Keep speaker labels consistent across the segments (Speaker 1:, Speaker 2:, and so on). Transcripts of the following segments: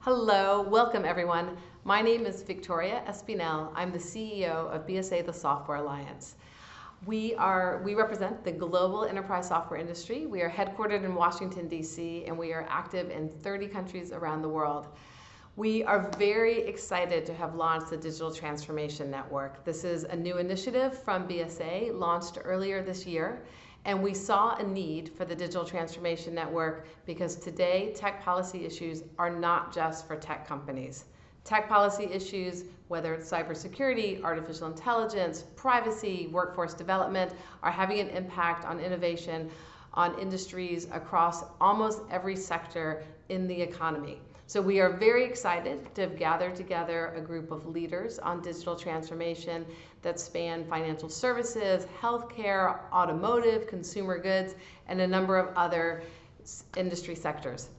Speaker 1: Hello, welcome everyone. My name is Victoria Espinel. I'm the CEO of BSA, the Software Alliance. We represent the global enterprise software industry. We are headquartered in Washington, D.C., and we are active in 30 countries around the world. We are very excited to have launched the Digital Transformation Network. This is a new initiative from BSA, launched earlier this year. And we saw a need for the Digital Transformation Network because today tech policy issues are not just for tech companies. Tech policy issues, whether it's cybersecurity, artificial intelligence, privacy, workforce development, are having an impact on innovation, on industries across almost every sector in the economy. So we are very excited to have gathered together a group of leaders on digital transformation that span financial services, healthcare, automotive, consumer goods, and a number of other industry sectors.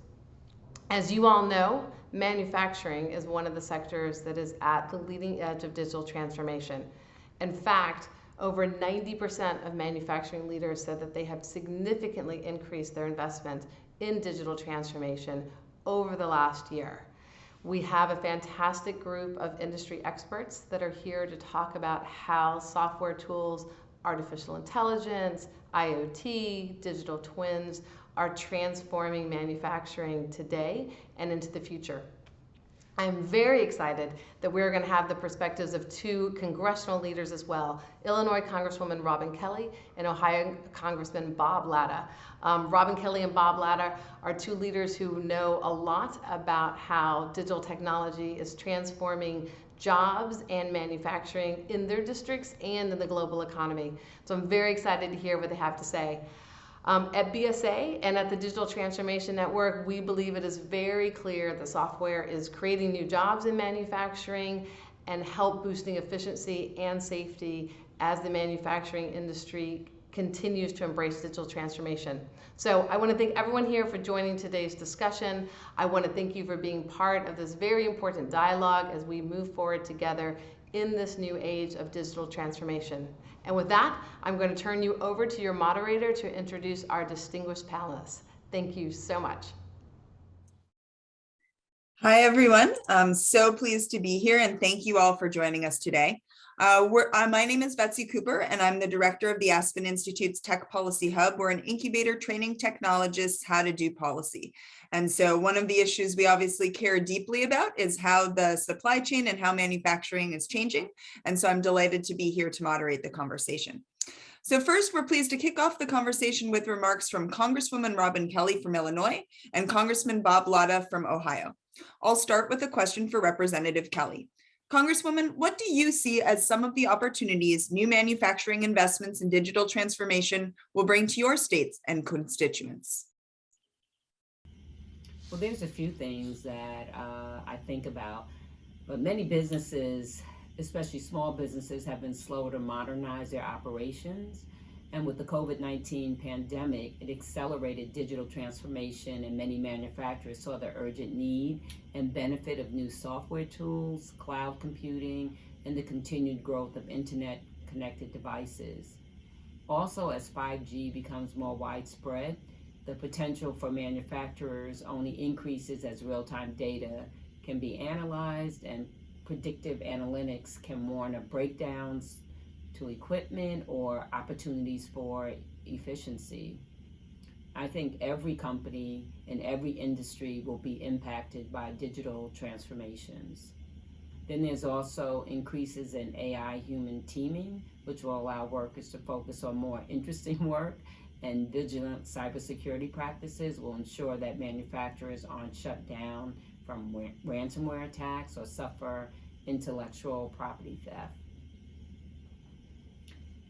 Speaker 1: As you all know, manufacturing is one of the sectors that is at the leading edge of digital transformation. In fact, over 90% of manufacturing leaders said that they have significantly increased their investment in digital transformation over the last year. We have a fantastic group of industry experts that are here to talk about how software tools, artificial intelligence, IoT, digital twins are transforming manufacturing today and into the future. I'm very excited that we're going to have the perspectives of two congressional leaders as well, Illinois Congresswoman Robin Kelly and Ohio Congressman Bob Latta. Robin Kelly and Bob Latta are two leaders who know a lot about how digital technology is transforming jobs and manufacturing in their districts and in the global economy. So I'm very excited to hear what they have to say. At BSA and at the Digital Transformation Network, we believe it is very clear that software is creating new jobs in manufacturing and help boosting efficiency and safety as the manufacturing industry continues to embrace digital transformation. So I want to thank everyone here for joining today's discussion. I want to thank you for being part of this very important dialogue as we move forward together in this new age of digital transformation. And with that, I'm going to turn you over to your moderator to introduce our distinguished panelists. Thank you so much.
Speaker 2: Hi, everyone. I'm so pleased to be here and thank you all for joining us today. My name is Betsy Cooper and I'm the director of the Aspen Institute's Tech Policy Hub. We're an incubator training technologists how to do policy. And so one of the issues we obviously care deeply about is how the supply chain and how manufacturing is changing. And so I'm delighted to be here to moderate the conversation. So first, we're pleased to kick off the conversation with remarks from Congresswoman Robin Kelly from Illinois and Congressman Bob Latta from Ohio. I'll start with a question for Representative Kelly. Congresswoman, what do you see as some of the opportunities new manufacturing investments in digital transformation will bring to your states and constituents?
Speaker 3: Well, there's a few things that I think about, but many businesses, especially small businesses, have been slow to modernize their operations. And with the COVID-19 pandemic, it accelerated digital transformation, and many manufacturers saw the urgent need and benefit of new software tools, cloud computing, and the continued growth of internet-connected devices. Also, as 5G becomes more widespread, the potential for manufacturers only increases as real-time data can be analyzed, and predictive analytics can warn of breakdowns to equipment or opportunities for efficiency. I think every company and every industry will be impacted by digital transformations. Then there's also increases in AI human teaming, which will allow workers to focus on more interesting work, and vigilant cybersecurity practices will ensure that manufacturers aren't shut down from ransomware attacks or suffer intellectual property theft.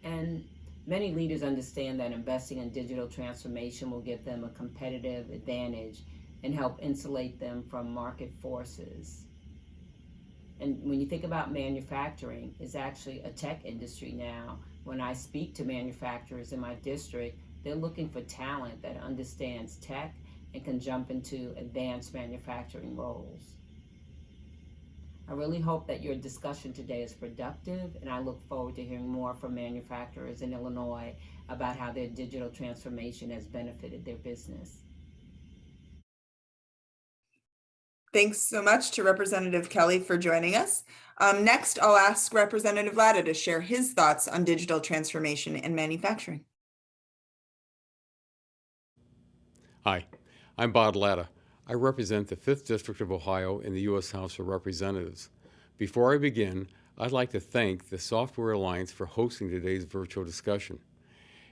Speaker 3: And many leaders understand that investing in digital transformation will give them a competitive advantage and help insulate them from market forces. And when you think about manufacturing, it's actually a tech industry now. When I speak to manufacturers in my district, they're looking for talent that understands tech and can jump into advanced manufacturing roles. I really hope that your discussion today is productive, and I look forward to hearing more from manufacturers in Illinois about how their digital transformation has benefited their business.
Speaker 2: Thanks so much to Representative Kelly for joining us. Next, I'll ask Representative Latta to share his thoughts on digital transformation in manufacturing.
Speaker 4: Hi, I'm Bob Latta. I represent the 5th District of Ohio in the U.S. House of Representatives. Before I begin, I'd like to thank the Software Alliance for hosting today's virtual discussion.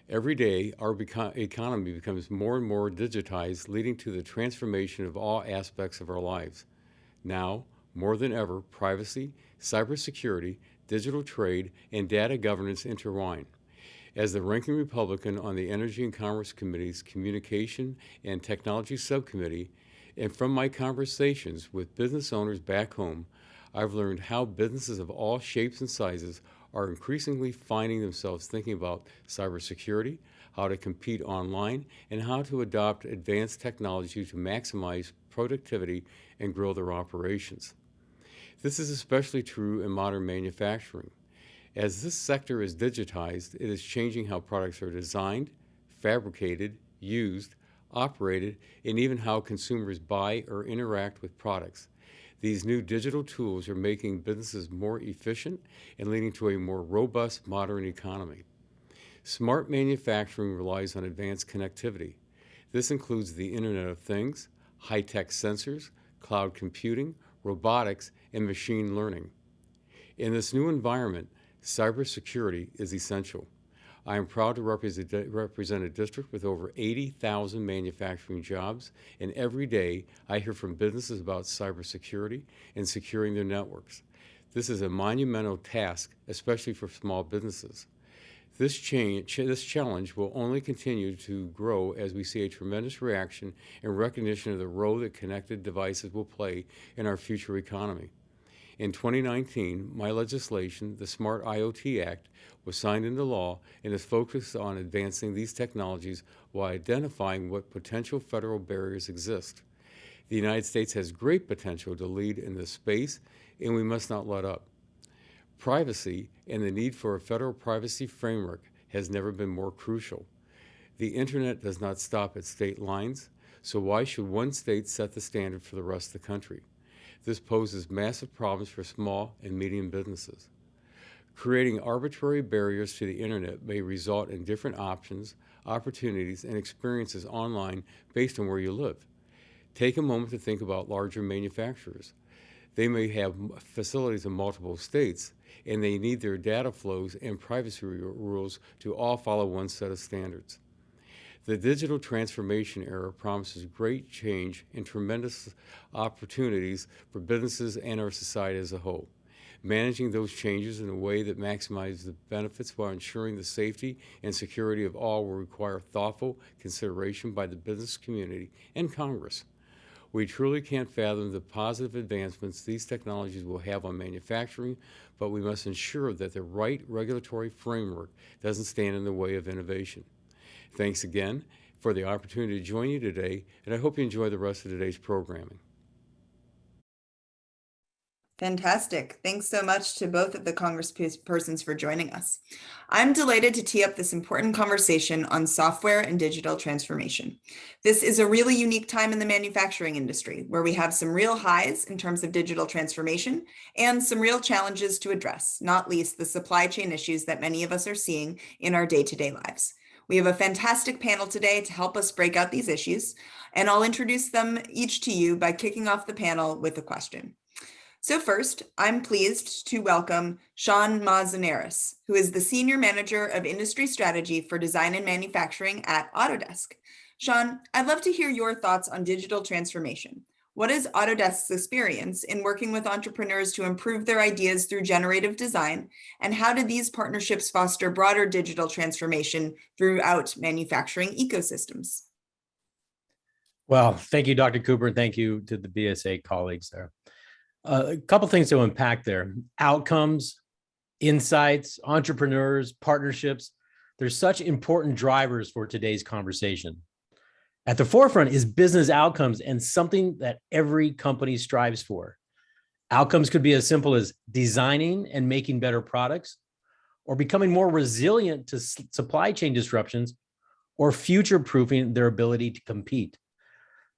Speaker 4: Every day, our economy becomes more and more digitized, leading to the transformation of all aspects of our lives. Now, more than ever, privacy, cybersecurity, digital trade, and data governance intertwine. As the ranking Republican on the Energy and Commerce Committee's Communication and Technology Subcommittee, and from my conversations with business owners back home, I've learned how businesses of all shapes and sizes are increasingly finding themselves thinking about cybersecurity, how to compete online, and how to adopt advanced technology to maximize productivity and grow their operations. This is especially true in modern manufacturing. As this sector is digitized, it is changing how products are designed, fabricated, used, operated, and even how consumers buy or interact with products. These new digital tools are making businesses more efficient and leading to a more robust modern economy. Smart manufacturing relies on advanced connectivity. This includes the Internet of Things, high-tech sensors, cloud computing, robotics, and machine learning. In this new environment, cybersecurity is essential. I am proud to represent a district with over 80,000 manufacturing jobs, and every day I hear from businesses about cybersecurity and securing their networks. This is a monumental task, especially for small businesses. This challenge will only continue to grow as we see a tremendous reaction and recognition of the role that connected devices will play in our future economy. In 2019, my legislation, the Smart IoT Act, was signed into law and is focused on advancing these technologies while identifying what potential federal barriers exist. The United States has great potential to lead in this space, and we must not let up. Privacy and the need for a federal privacy framework has never been more crucial. The Internet does not stop at state lines, so why should one state set the standard for the rest of the country? This poses massive problems for small and medium businesses. Creating arbitrary barriers to the Internet may result in different options, opportunities, and experiences online based on where you live. Take a moment to think about larger manufacturers. They may have facilities in multiple states, and they need their data flows and privacy rules to all follow one set of standards. The digital transformation era promises great change and tremendous opportunities for businesses and our society as a whole. Managing those changes in a way that maximizes the benefits while ensuring the safety and security of all will require thoughtful consideration by the business community and Congress. We truly can't fathom the positive advancements these technologies will have on manufacturing, but we must ensure that the right regulatory framework doesn't stand in the way of innovation. Thanks again for the opportunity to join you today, and I hope you enjoy the rest of today's programming.
Speaker 2: Fantastic. Thanks so much to both of the congresspersons for joining us. I'm delighted to tee up this important conversation on software and digital transformation. This is a really unique time in the manufacturing industry where we have some real highs in terms of digital transformation and some real challenges to address, not least the supply chain issues that many of us are seeing in our day-to-day lives. We have a fantastic panel today to help us break out these issues, and I'll introduce them each to you by kicking off the panel with a question. So first, I'm pleased to welcome Sean Mazanares, who is the Senior Manager of Industry Strategy for Design and Manufacturing at Autodesk. Sean, I'd love to hear your thoughts on digital transformation. What is Autodesk's experience in working with entrepreneurs to improve their ideas through generative design, and how do these partnerships foster broader digital transformation throughout manufacturing ecosystems?
Speaker 5: Well, thank you, Dr. Cooper, and thank you to the BSA colleagues there. A couple things to unpack there. Outcomes, insights, entrepreneurs, partnerships. They're such important drivers for today's conversation. At the forefront is business outcomes and something that every company strives for. Outcomes could be as simple as designing and making better products, or becoming more resilient to supply chain disruptions, or future-proofing their ability to compete.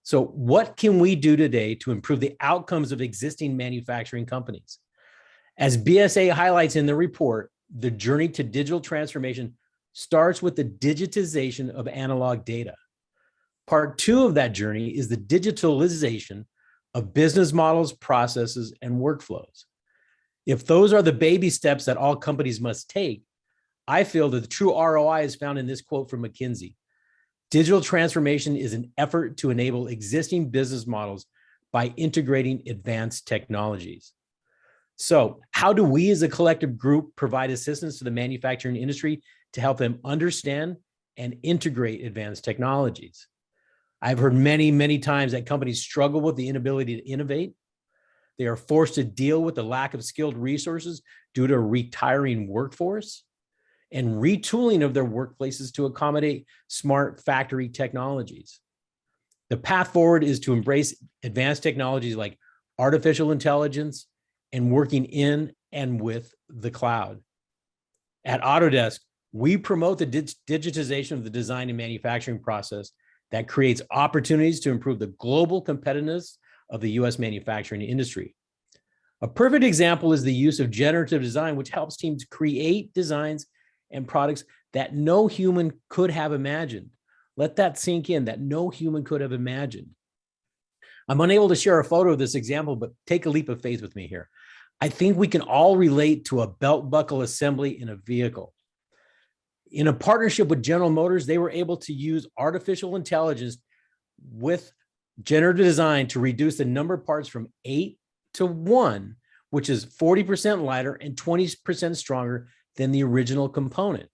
Speaker 5: So what can we do today to improve the outcomes of existing manufacturing companies? As BSA highlights in the report, the journey to digital transformation starts with the digitization of analog data. Part 2 of that journey is the digitalization of business models, processes, and workflows. If those are the baby steps that all companies must take, I feel that the true ROI is found in this quote from McKinsey. Digital transformation is an effort to enable existing business models by integrating advanced technologies. So, how do we as a collective group provide assistance to the manufacturing industry to help them understand and integrate advanced technologies? I've heard many times that companies struggle with the inability to innovate. They are forced to deal with the lack of skilled resources due to a retiring workforce and retooling of their workplaces to accommodate smart factory technologies. The path forward is to embrace advanced technologies like artificial intelligence and working in and with the cloud. At Autodesk, we promote the digitization of the design and manufacturing process that creates opportunities to improve the global competitiveness of the US manufacturing industry. A perfect example is the use of generative design, which helps teams create designs and products that no human could have imagined. Let that sink in, that no human could have imagined. I'm unable to share a photo of this example, but take a leap of faith with me here. I think we can all relate to a belt buckle assembly in a vehicle. In a partnership with General Motors, they were able to use artificial intelligence with generative design to reduce the number of parts from 8 to 1, which is 40% lighter and 20% stronger than the original component.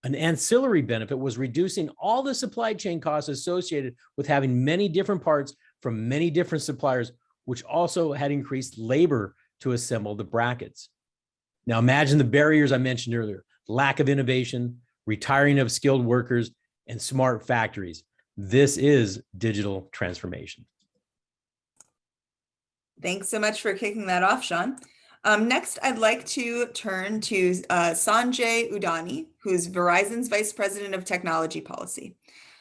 Speaker 5: An ancillary benefit was reducing all the supply chain costs associated with having many different parts from many different suppliers, which also had increased labor to assemble the brackets. Now imagine the barriers I mentioned earlier: lack of innovation, retiring of skilled workers, and smart factories. This is digital transformation.
Speaker 2: Thanks so much for kicking that off, Sean. Next, I'd like to turn to Sanjay Udani, who's Verizon's Vice President of Technology Policy.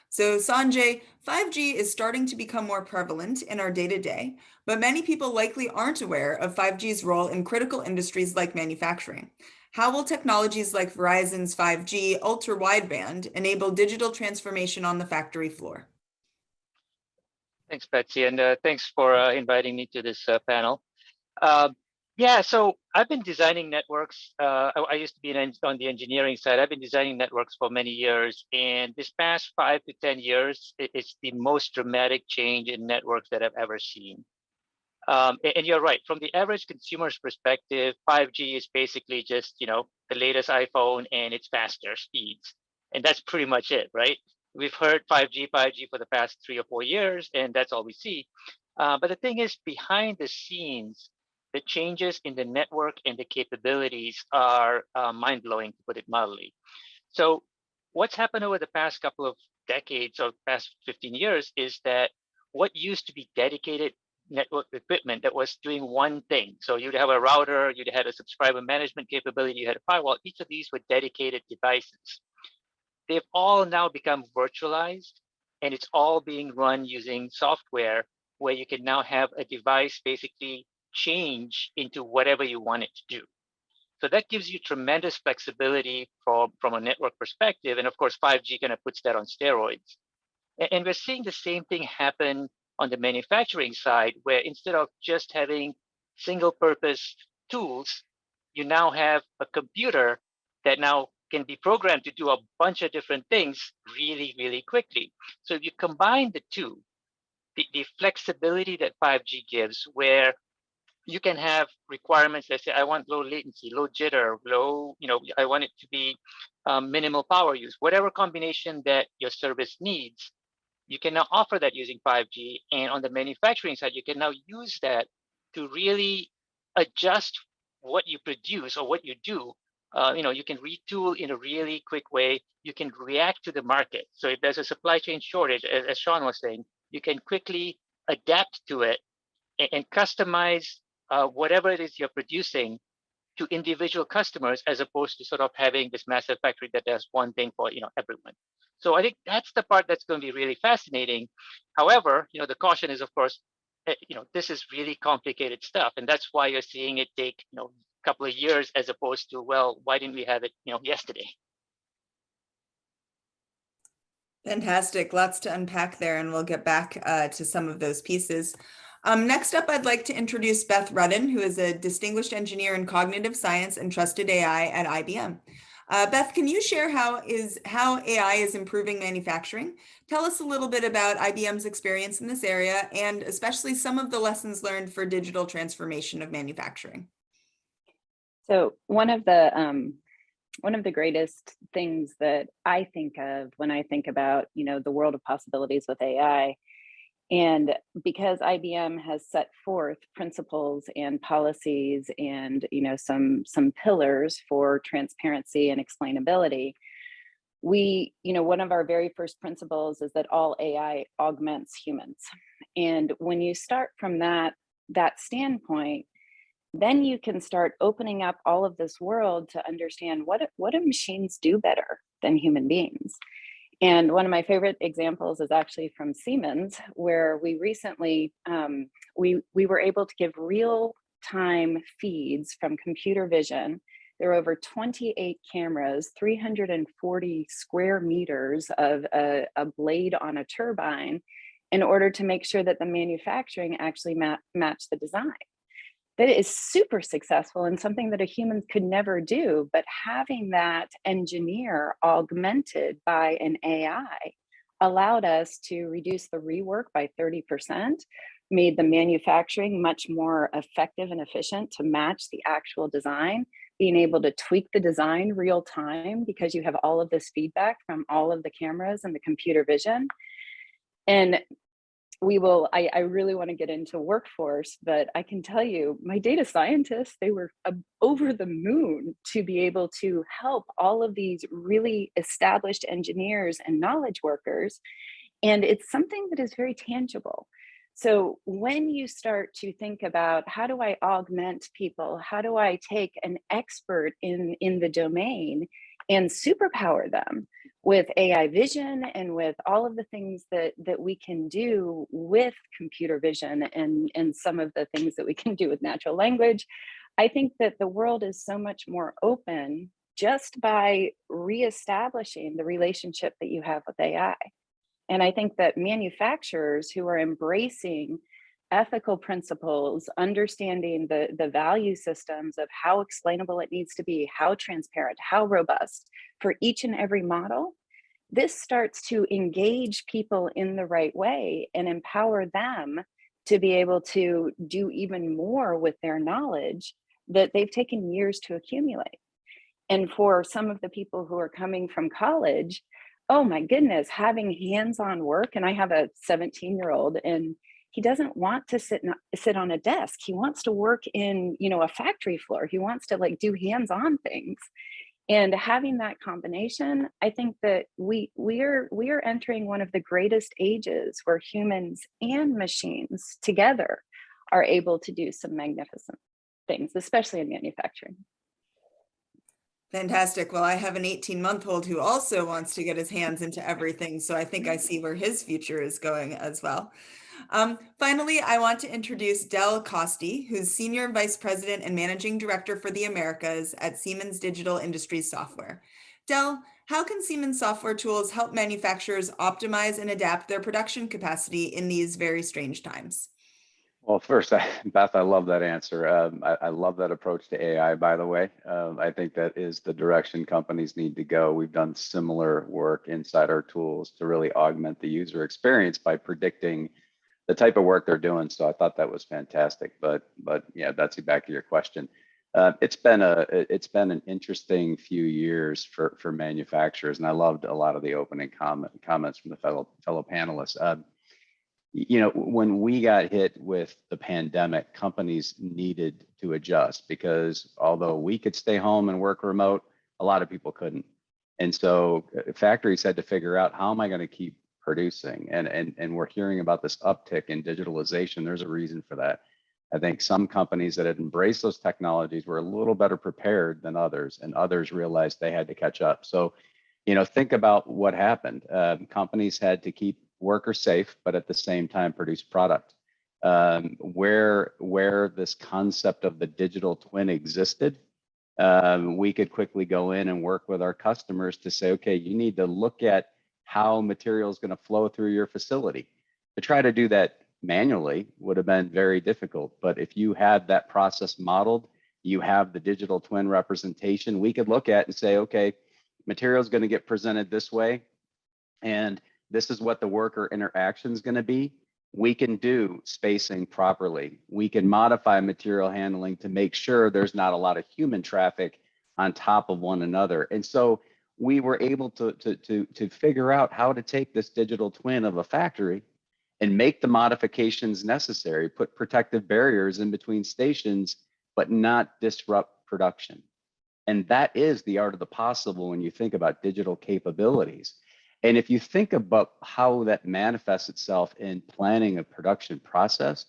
Speaker 2: So Sanjay, 5G is starting to become more prevalent in our day-to-day, but many people likely aren't aware of 5G's role in critical industries like manufacturing. How will technologies like Verizon's 5G ultra-wideband enable digital transformation on the factory floor?
Speaker 6: Thanks, Betsy, and thanks for inviting me to this panel. Yeah, so I've been designing networks. I used to be on the engineering side. I've been designing networks for many years, and this past 5 to 10 years, it's the most dramatic change in networks that I've ever seen. And you're right, from the average consumer's perspective, 5G is basically just, the latest iPhone and its faster speeds. And that's pretty much it, right? We've heard 5G for the past 3 or 4 years, and that's all we see. But the thing is, behind the scenes, the changes in the network and the capabilities are mind-blowing, to put it mildly. So what's happened over the past couple of decades or past 15 years is that what used to be dedicated network equipment that was doing one thing. So you'd have a router, you'd have a subscriber management capability, you had a firewall. Each of these were dedicated devices. They've all now become virtualized, and it's all being run using software where you can now have a device basically change into whatever you want it to do. So that gives you tremendous flexibility from a network perspective. And of course, 5G kind of puts that on steroids. And we're seeing the same thing happen on the manufacturing side, where instead of just having single purpose tools, you now have a computer that now can be programmed to do a bunch of different things really, really quickly. So if you combine the two, the flexibility that 5G gives, where you can have requirements that say, I want low latency, low jitter, I want it to be minimal power use, whatever combination that your service needs, you can now offer that using 5G. And on the manufacturing side, you can now use that to really adjust what you produce or what you do. You can retool in a really quick way. You can react to the market. So if there's a supply chain shortage, as Sean was saying, you can quickly adapt to it and customize whatever it is you're producing to individual customers as opposed to sort of having this massive factory that does one thing for everyone. So I think that's the part that's going to be really fascinating. However, the caution is, of course, this is really complicated stuff, and that's why you're seeing it take a couple of years as opposed to, well, why didn't we have it yesterday?
Speaker 2: Fantastic. Lots to unpack there, and we'll get back to some of those pieces. Next up, I'd like to introduce Beth Rudden, who is a distinguished engineer in cognitive science and trusted AI at IBM. Beth, can you share how AI is improving manufacturing? Tell us a little bit about IBM's experience in this area, and especially some of the lessons learned for digital transformation of manufacturing.
Speaker 7: So one of the greatest things that I think of when I think about, the world of possibilities with AI, and because IBM has set forth principles and policies and, some pillars for transparency and explainability, one of our very first principles is that all AI augments humans. And when you start from that standpoint, then you can start opening up all of this world to understand what do machines do better than human beings. And one of my favorite examples is actually from Siemens, where we recently we were able to give real-time feeds from computer vision. There were over 28 cameras, 340 square meters of a blade on a turbine, in order to make sure that the manufacturing actually matched the design. That is super successful and something that a human could never do, but having that engineer augmented by an AI allowed us to reduce the rework by 30%, made the manufacturing much more effective and efficient to match the actual design, being able to tweak the design real time because you have all of this feedback from all of the cameras and the computer vision. And I really want to get into workforce, but I can tell you, my data scientists, they were over the moon to be able to help all of these really established engineers and knowledge workers. And it's something that is very tangible. So when you start to think about how do I augment people, how do I take an expert in the domain and superpower them with AI vision and with all of the things that we can do with computer vision and some of the things that we can do with natural language, I think that the world is so much more open just by reestablishing the relationship that you have with AI. And I think that manufacturers who are embracing ethical principles, understanding the value systems of how explainable it needs to be, how transparent, how robust for each and every model, this starts to engage people in the right way and empower them to be able to do even more with their knowledge that they've taken years to accumulate. And for some of the people who are coming from college, oh my goodness, having hands-on work, and I have a 17-year-old and he doesn't want to sit on a desk. He wants to work in, a factory floor. He wants to do hands-on things. And having that combination, I think that we are entering one of the greatest ages where humans and machines together are able to do some magnificent things, especially in manufacturing.
Speaker 2: Fantastic. Well, I have an 18-month-old who also wants to get his hands into everything. So I think I see where his future is going as well. Finally, I want to introduce Del Costi, who's Senior Vice President and Managing Director for the Americas at Siemens Digital Industries Software. Del, how can Siemens software tools help manufacturers optimize and adapt their production capacity in these very strange times?
Speaker 8: Well, first, Beth, I love that answer. I love that approach to AI, by the way. I think that is the direction companies need to go. We've done similar work inside our tools to really augment the user experience by predicting the type of work they're doing. So I thought that was fantastic. But yeah, Betsy, back to your question. It's been an interesting few years for manufacturers, and I loved a lot of the opening comments from the fellow panelists. When we got hit with the pandemic, companies needed to adjust because although we could stay home and work remote, a lot of people couldn't. And so factories had to figure out, how am I going to keep producing? And we're hearing about this uptick in digitalization. There's a reason for that. I think some companies that had embraced those technologies were a little better prepared than others, and others realized they had to catch up. So, think about what happened. Companies had to keep workers safe, but at the same time produce product. Where this concept of the digital twin existed, we could quickly go in and work with our customers to say, okay, you need to look at how material is going to flow through your facility. To try to do that manually would have been very difficult. But if you had that process modeled, you have the digital twin representation, we could look at and say, okay, material is going to get presented this way, and this is what the worker interaction is going to be. We can do spacing properly. We can modify material handling to make sure there's not a lot of human traffic on top of one another. And so we were able to figure out how to take this digital twin of a factory and make the modifications necessary, put protective barriers in between stations, but not disrupt production. And that is the art of the possible when you think about digital capabilities. And if you think about how that manifests itself in planning a production process,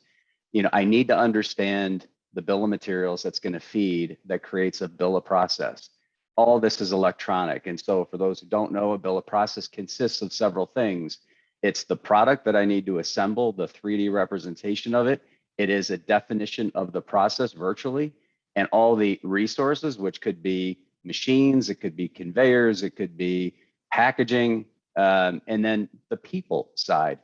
Speaker 8: I need to understand the bill of materials that's going to feed that creates a bill of process. All this is electronic. And so for those who don't know, a bill of process consists of several things. It's the product that I need to assemble, the 3D representation of it. It is a definition of the process virtually, and all the resources, which could be machines, it could be conveyors, it could be packaging, and then the people side.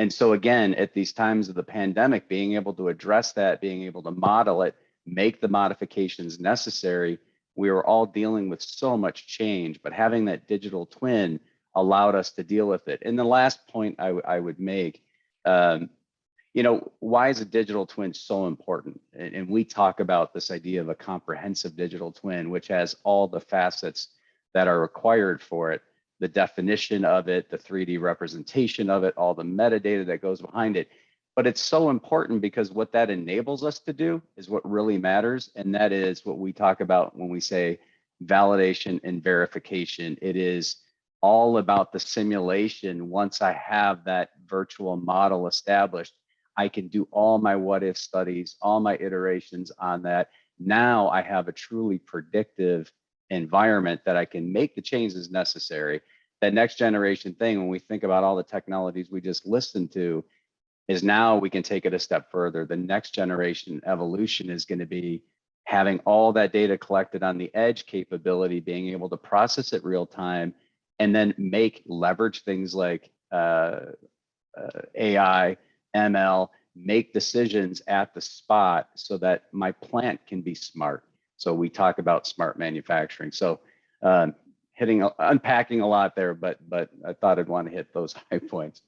Speaker 8: And so again, at these times of the pandemic, being able to address that, being able to model it, make the modifications necessary, we were all dealing with so much change, but having that digital twin allowed us to deal with it. And the last point I would make, why is a digital twin so important? And we talk about this idea of a comprehensive digital twin, which has all the facets that are required for it, the definition of it, the 3D representation of it, all the metadata that goes behind it. But it's so important because what that enables us to do is what really matters. And that is what we talk about when we say validation and verification. It is all about the simulation. Once I have that virtual model established, I can do all my what if studies, all my iterations on that. Now I have a truly predictive environment that I can make the changes necessary. That next generation thing, when we think about all the technologies we just listened to, is now we can take it a step further. The next generation evolution is going to be having all that data collected on the edge capability, being able to process it real time, and then leverage things like AI, ML, make decisions at the spot so that my plant can be smart. So we talk about smart manufacturing. So unpacking a lot there, but I thought I'd want to hit those high points.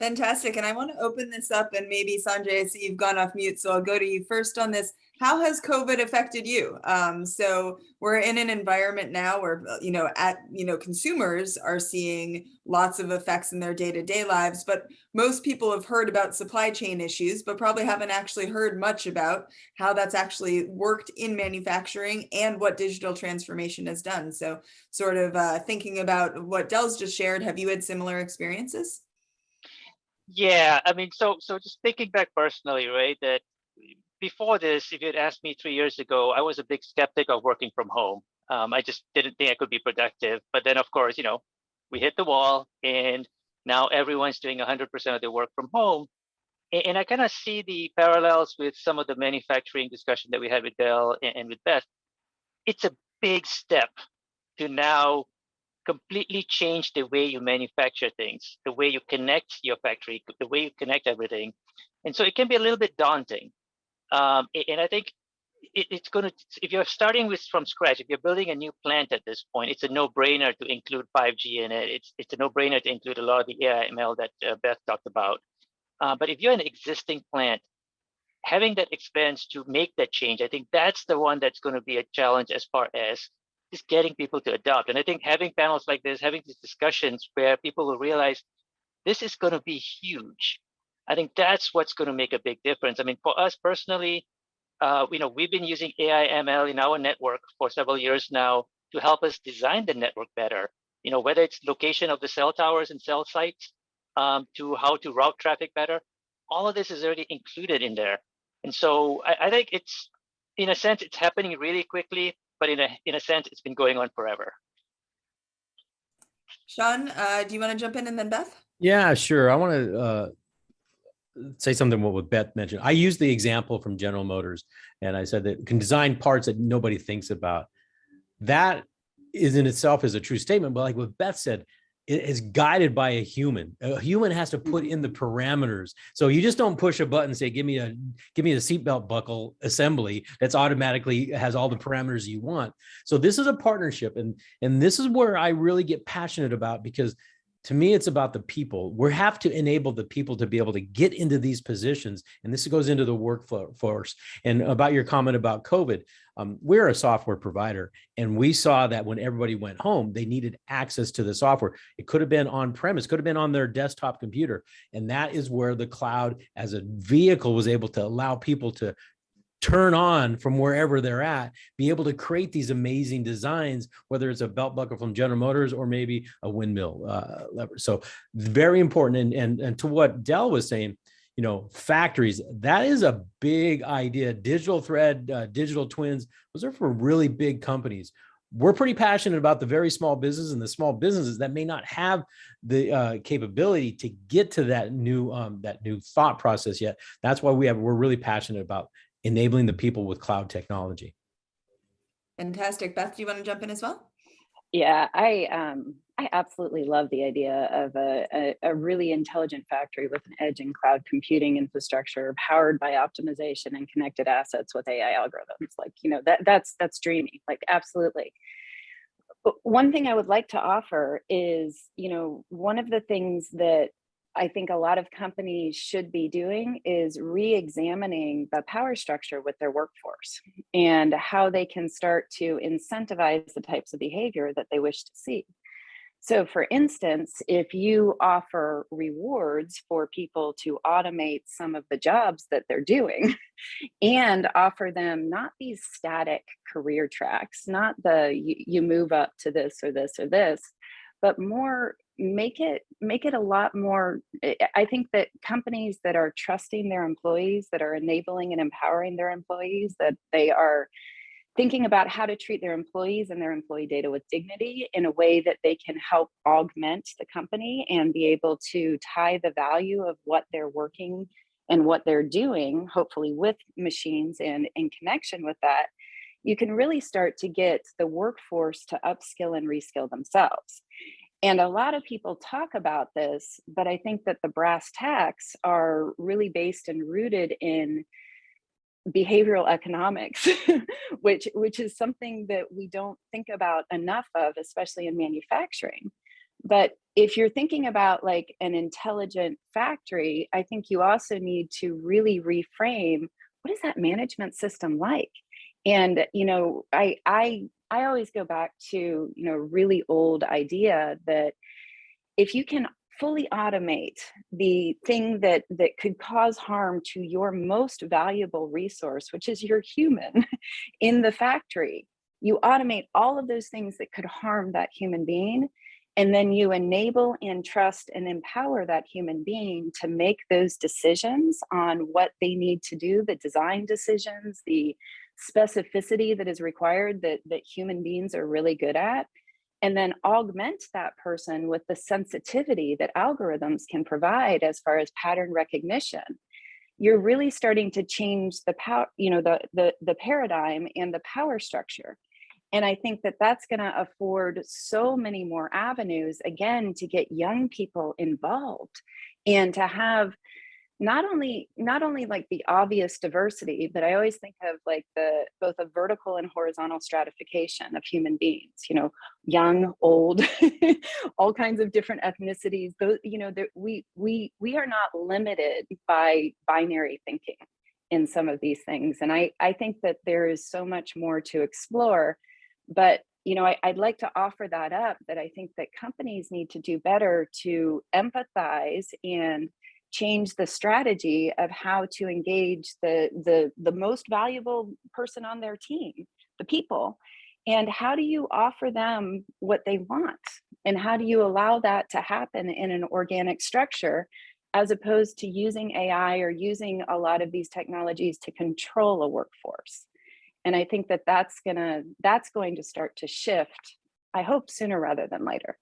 Speaker 2: Fantastic. And I want to open this up, and maybe Sanjay, I see you've gone off mute, so I'll go to you first on this. How has COVID affected you? So we're in an environment now where, consumers are seeing lots of effects in their day-to-day lives, but most people have heard about supply chain issues, but probably haven't actually heard much about how that's actually worked in manufacturing and what digital transformation has done. So sort of thinking about what Dell's just shared, have you had similar experiences?
Speaker 6: Yeah, I mean, so just thinking back personally, right, that before this, if you'd asked me 3 years ago, I was a big skeptic of working from home. I just didn't think I could be productive. But then, of course, we hit the wall, and now everyone's doing 100% of their work from home. And I kind of see the parallels with some of the manufacturing discussion that we had with Dell and with Beth. It's a big step to now completely change the way you manufacture things, the way you connect your factory, the way you connect everything. And so it can be a little bit daunting. And I think it's going to, if you're starting from scratch, if you're building a new plant at this point, it's a no-brainer to include 5G in it. It's a no-brainer to include a lot of the AI ML that Beth talked about. But if you're an existing plant, having that expense to make that change, I think that's the one that's going to be a challenge as far as just getting people to adopt. And I think having panels like this, having these discussions where people will realize this is going to be huge. I think that's what's going to make a big difference. I mean, for us personally, we've been using AI ML in our network for several years now to help us design the network better. Whether it's location of the cell towers and cell sites, to how to route traffic better. all of this is already included in there. And so I think it's, in a sense, it's happening really quickly, but in a sense, it's been going on forever.
Speaker 2: Sean, do you want to jump in and then Beth?
Speaker 5: Yeah, sure. I want to say something what Beth mentioned. I used the example from General Motors, and I said that can design parts that nobody thinks about. That is in itself is a true statement, but like what Beth said, it is guided by a human. A human has to put in the parameters. So you just don't push a button and say, give me a seatbelt buckle assembly that's automatically has all the parameters you want. So this is a partnership. And this is where I really get passionate about, because to me, it's about the people. We have to enable the people to be able to get into these positions. And this goes into the workforce. And about your comment about COVID, we're a software provider. And we saw that when everybody went home, they needed access to the software. It could have been on premise, could have been on their desktop computer. And that is where the cloud as a vehicle was able to allow people to turn on from wherever they're at, be able to create these amazing designs, whether it's a belt buckle from General Motors or maybe a windmill lever. So very important. And to what Dell was saying, you know, factories, that is a big idea. Digital thread, digital twins, those are for really big companies. We're pretty passionate about the very small business and the small businesses that may not have the capability to get to that new thought process yet. That's why we're really passionate about enabling the people with cloud technology.
Speaker 2: Fantastic. Beth, do you want to jump in as well?
Speaker 7: Yeah, I absolutely love the idea of a really intelligent factory with an edge in cloud computing infrastructure powered by optimization and connected assets with AI algorithms. Like, you know, that's dreamy, like absolutely. But one thing I would like to offer is, you know, one of the things that I think a lot of companies should be doing is re-examining the power structure with their workforce and how they can start to incentivize the types of behavior that they wish to see. So for instance, if you offer rewards for people to automate some of the jobs that they're doing and offer them not these static career tracks, not you move up to this or this or this, but more make it a lot more. I think that companies that are trusting their employees, that are enabling and empowering their employees, that they are thinking about how to treat their employees and their employee data with dignity in a way that they can help augment the company and be able to tie the value of what they're working and what they're doing, hopefully with machines and in connection with that, you can really start to get the workforce to upskill and reskill themselves. And a lot of people talk about this, but I think that the brass tacks are really based and rooted in behavioral economics, which is something that we don't think about enough of, especially in manufacturing. But if you're thinking about like an intelligent factory, I think you also need to really reframe, what is that management system like? And, you know, I always go back to, you know, really old idea that if you can fully automate the thing that could cause harm to your most valuable resource, which is your human in the factory, you automate all of those things that could harm that human being. And then you enable and trust and empower that human being to make those decisions on what they need to do, the design decisions, the specificity that is required that human beings are really good at, and then augment that person with the sensitivity that algorithms can provide as far as pattern recognition. You're really starting to change the power, you know, the paradigm and the power structure. And I think that that's going to afford so many more avenues, again, to get young people involved and to have not only like the obvious diversity, but I always think of like both a vertical and horizontal stratification of human beings, you know, young, old, all kinds of different ethnicities. Those, you know, we are not limited by binary thinking in some of these things. And I think that there is so much more to explore. But, you know, I'd like to offer that up, that I think that companies need to do better to empathize and change the strategy of how to engage the most valuable person on their team, the people. And how do you offer them what they want? And how do you allow that to happen in an organic structure as opposed to using AI or using a lot of these technologies to control a workforce. And I think that that's going to start to shift, I hope sooner rather than later.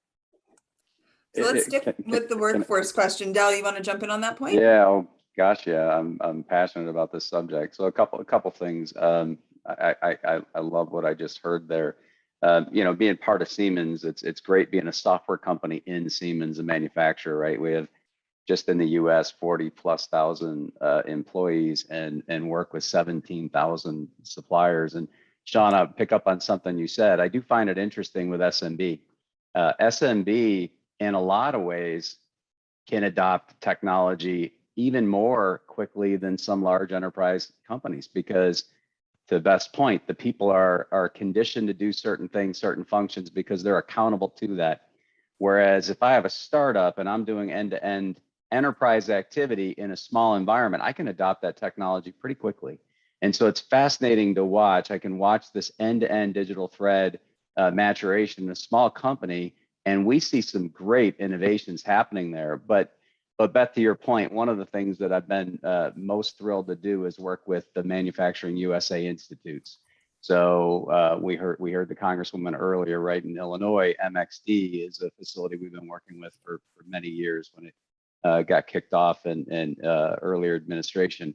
Speaker 2: So let's stick with the workforce question. Del, you want to jump in on that point?
Speaker 8: Yeah, oh gosh, yeah, I'm passionate about this subject. So a couple things. I love what I just heard there. You know, being part of Siemens, it's great being a software company in Siemens, a manufacturer, right? We have just in the US 40,000+ employees and work with 17,000 suppliers. And Sean, I'll pick up on something you said. I do find it interesting with SMB. SMB in a lot of ways can adopt technology even more quickly than some large enterprise companies, because to Beth's point, the people are conditioned to do certain things, certain functions, because they're accountable to that. Whereas if I have a startup and I'm doing end-to-end enterprise activity in a small environment, I can adopt that technology pretty quickly. And so it's fascinating to watch. I can watch this end-to-end digital thread maturation in a small company, and we see some great innovations happening there. But Beth, to your point, one of the things that I've been most thrilled to do is work with the Manufacturing USA Institutes. So we heard the Congresswoman earlier, right? In Illinois, MXD is a facility we've been working with for many years when it got kicked off in earlier administration.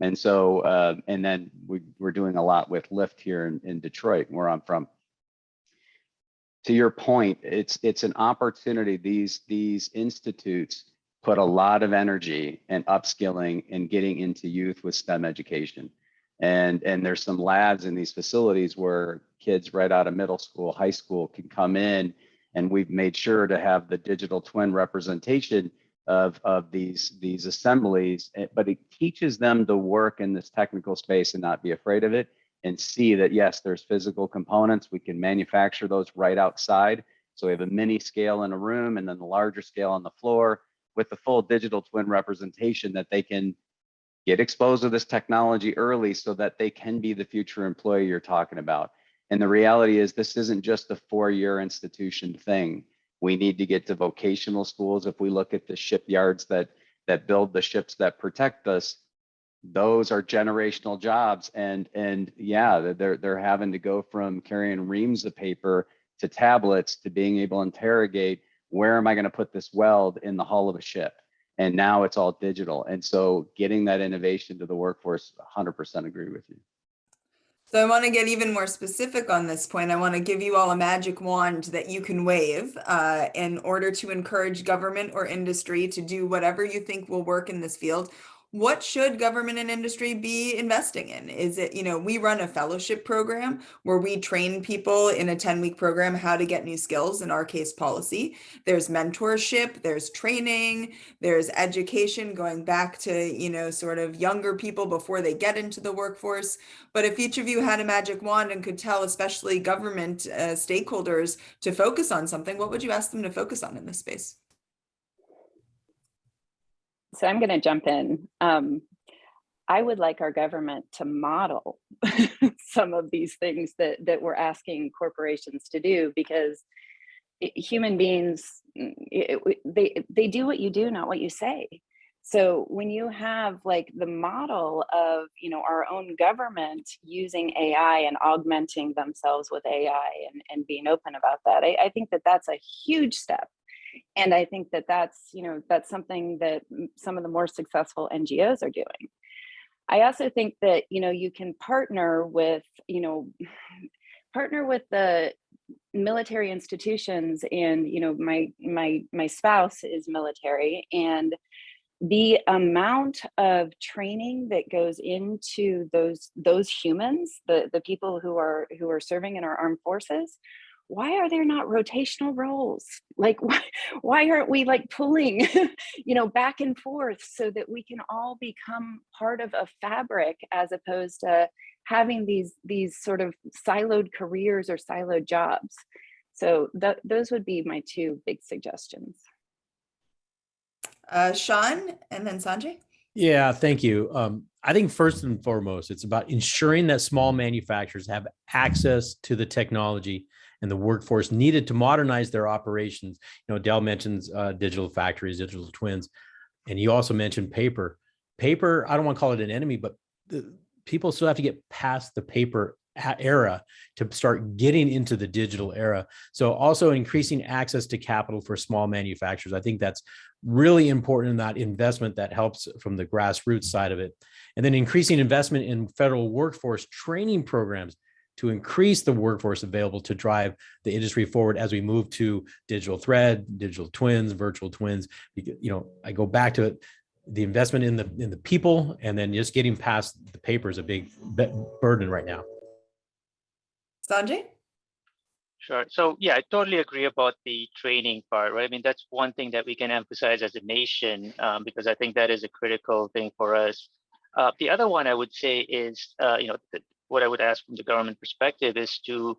Speaker 8: And so, and then we're doing a lot with Lyft here in Detroit, where I'm from. To your point, it's an opportunity. These institutes put a lot of energy and upskilling and getting into youth with STEM education. And there's some labs in these facilities where kids right out of middle school, high school can come in, and we've made sure to have the digital twin representation of these assemblies, but it teaches them to work in this technical space and not be afraid of it, and see that, yes, there's physical components. We can manufacture those right outside. So we have a mini scale in a room and then the larger scale on the floor with the full digital twin representation, that they can get exposed to this technology early so that they can be the future employee you're talking about. And the reality is, this isn't just a 4-year institution thing. We need to get to vocational schools. If we look at the shipyards that build the ships that protect us, those are generational jobs. And yeah, they're having to go from carrying reams of paper to tablets to being able to interrogate, where am I going to put this weld in the hull of a ship? And now it's all digital. And so getting that innovation to the workforce, 100% agree with you.
Speaker 2: So I want to get even more specific on this point. I want to give you all a magic wand that you can wave in order to encourage government or industry to do whatever you think will work in this field. What should government and industry be investing in? Is it, we run a fellowship program where we train people in a 10-week program how to get new skills, in our case, policy. There's mentorship, there's training, there's education going back to, sort of younger people before they get into the workforce. But if each of you had a magic wand and could tell, especially government stakeholders, to focus on something, what would you ask them to focus on in this space?
Speaker 7: So I'm going to jump in. I would like our government to model some of these things that we're asking corporations to do, because human beings, they do what you do, not what you say. So when you have like the model of, our own government using AI and augmenting themselves with AI and being open about that, I think that that's a huge step. And I think that that's something that some of the more successful NGOs are doing. I also think that, you can partner with the military institutions, and, my spouse is military, and the amount of training that goes into those humans, the people who are serving in our armed forces. Why are there not rotational roles? Like, why aren't we like pulling, back and forth so that we can all become part of a fabric, as opposed to having these sort of siloed careers or siloed jobs? So those would be my two big suggestions.
Speaker 2: Sean, and then Sanjay.
Speaker 5: Yeah, thank you. I think first and foremost, it's about ensuring that small manufacturers have access to the technology and the workforce needed to modernize their operations. Dell mentions digital factories, digital twins. And you also mentioned paper. Paper, I don't want to call it an enemy, but people still have to get past the paper era to start getting into the digital era. So also increasing access to capital for small manufacturers. I think that's really important in that investment that helps from the grassroots side of it. And then increasing investment in federal workforce training programs to increase the workforce available to drive the industry forward as we move to digital thread, digital twins, virtual twins. I go back to it. The investment in the people, and then just getting past the paper is a big burden right now.
Speaker 2: Sanjay?
Speaker 6: Sure. So yeah, I totally agree about the training part, right? I mean, that's one thing that we can emphasize as a nation, because I think that is a critical thing for us. The other one I would say is, what I would ask from the government perspective is to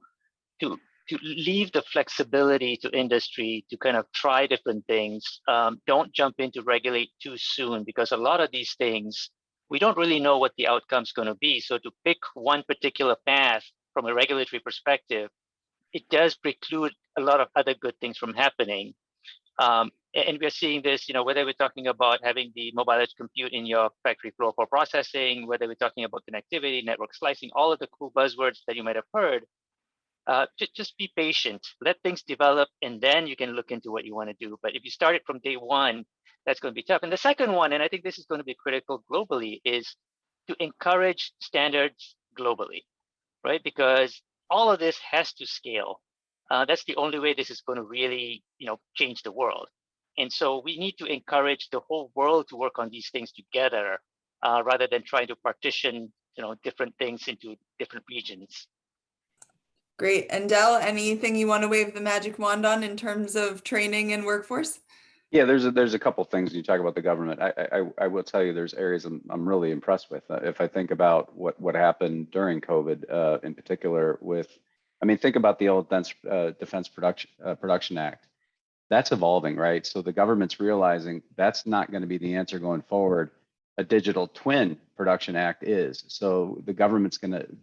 Speaker 6: leave the flexibility to industry to kind of try different things. Don't jump in to regulate too soon, because a lot of these things, we don't really know what the outcome's going to be. So to pick one particular path from a regulatory perspective, it does preclude a lot of other good things from happening. And we're seeing this, whether we're talking about having the mobile edge compute in your factory floor for processing, whether we're talking about connectivity, network slicing, all of the cool buzzwords that you might have heard. Just be patient, let things develop, and then you can look into what you want to do. But if you start it from day one, that's going to be tough. And the second one, and I think this is going to be critical globally, is to encourage standards globally, right? Because all of this has to scale. That's the only way this is going to really, change the world. And so we need to encourage the whole world to work on these things together, rather than trying to partition, different things into different regions.
Speaker 2: Great. And Del, anything you want to wave the magic wand on in terms of training and workforce?
Speaker 8: Yeah, there's a couple things you talk about the government. I will tell you there's areas I'm really impressed with. If I think about what happened during COVID, in particular think about the old Defense Production Act. That's evolving, right? So the government's realizing that's not going to be the answer going forward. A digital twin production act is. So the government's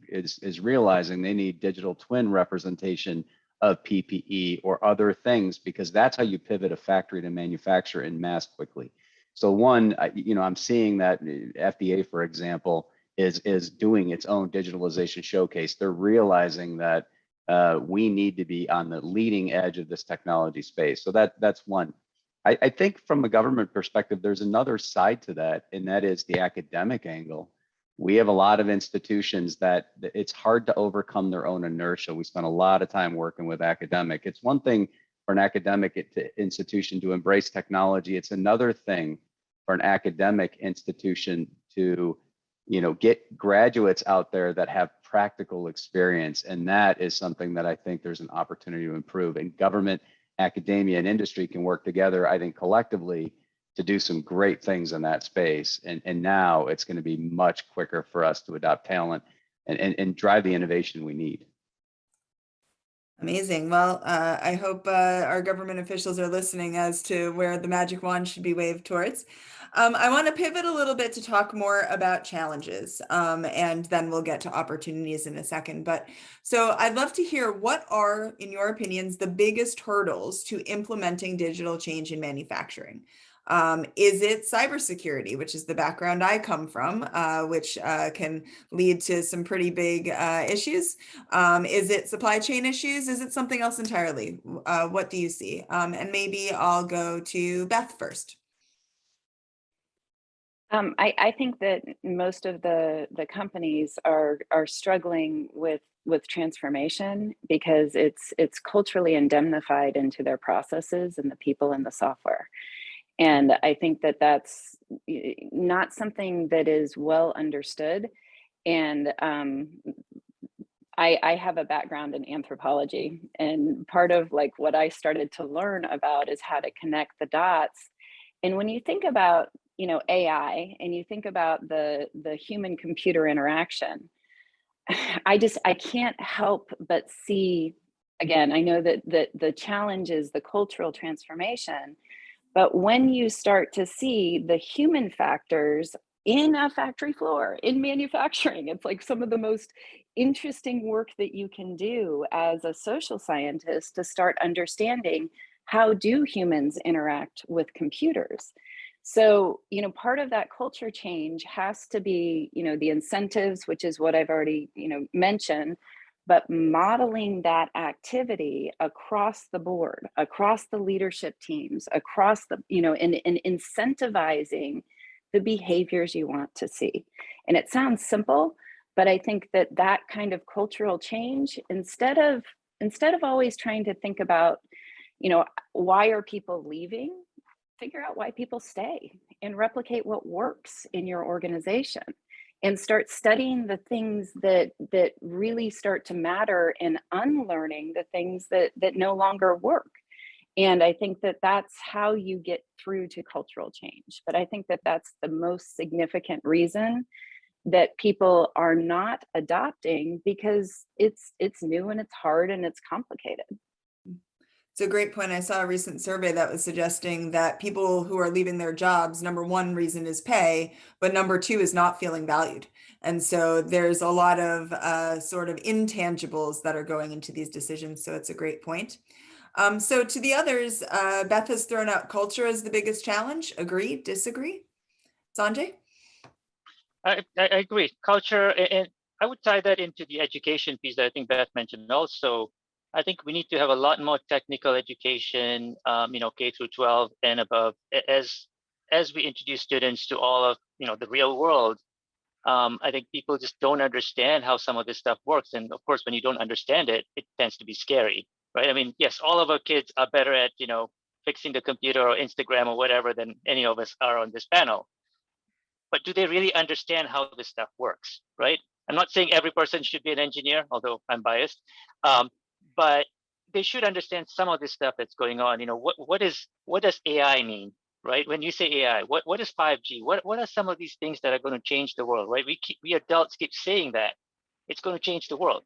Speaker 8: is realizing they need digital twin representation of PPE or other things, because that's how you pivot a factory to manufacture in mass quickly. So one, I'm seeing that FDA, for example, is doing its own digitalization showcase. They're realizing that we need to be on the leading edge of this technology space. So that's one. I think from a government perspective, there's another side to that, and that is the academic angle. We have a lot of institutions that it's hard to overcome their own inertia. We spend a lot of time working with academic. It's one thing for an academic institution to embrace technology. It's another thing for an academic institution to, get graduates out there that have practical experience. And that is something that I think there's an opportunity to improve. And government, academia, and industry can work together, I think, collectively to do some great things in that space. And now it's going to be much quicker for us to adopt talent and drive the innovation we need.
Speaker 2: Amazing. Well, I hope our government officials are listening as to where the magic wand should be waved towards. I want to pivot a little bit to talk more about challenges, and then we'll get to opportunities in a second. But so I'd love to hear, what are, in your opinions, the biggest hurdles to implementing digital change in manufacturing? Is it cybersecurity, which is the background I come from, which can lead to some pretty big issues? Is it supply chain issues? Is it something else entirely? What do you see? And maybe I'll go to Beth first.
Speaker 7: I think that most of the companies are struggling with transformation because it's culturally indemnified into their processes and the people and the software. And I think that that's not something that is well understood. And I have a background in anthropology, and part of like what I started to learn about is how to connect the dots. And when you think about AI, and you think about the human computer interaction, I can't help but see, again, I know that the challenge is the cultural transformation, but when you start to see the human factors in a factory floor, in manufacturing, it's like some of the most interesting work that you can do as a social scientist to start understanding, how do humans interact with computers? So, part of that culture change has to be, the incentives, which is what I've already, mentioned, but modeling that activity across the board, across the leadership teams, across the, and incentivizing the behaviors you want to see. And it sounds simple, but I think that kind of cultural change, instead of always trying to think about, why are people leaving, figure out why people stay and replicate what works in your organization, and start studying the things that really start to matter and unlearning the things that no longer work. And I think that that's how you get through to cultural change. But I think that that's the most significant reason that people are not adopting, because it's new and it's hard and it's complicated.
Speaker 2: It's a great point. I saw a recent survey that was suggesting that people who are leaving their jobs, number one reason is pay, but number two is not feeling valued. And so there's a lot of sort of intangibles that are going into these decisions. So it's a great point. So to the others, Beth has thrown out culture as the biggest challenge. Agree, disagree? Sanjay?
Speaker 6: I agree. Culture, and I would tie that into the education piece that I think Beth mentioned also. I think we need to have a lot more technical education, K through 12 and above, as we introduce students to all of, the real world. I think people just don't understand how some of this stuff works. And of course, when you don't understand it, it tends to be scary, right? I mean, yes, all of our kids are better at, fixing the computer or Instagram or whatever than any of us are on this panel. But do they really understand how this stuff works, right? I'm not saying every person should be an engineer, although I'm biased. But they should understand some of this stuff that's going on. What does AI mean, right? When you say AI, what is 5G? What are some of these things that are going to change the world, right? We adults keep saying that it's going to change the world.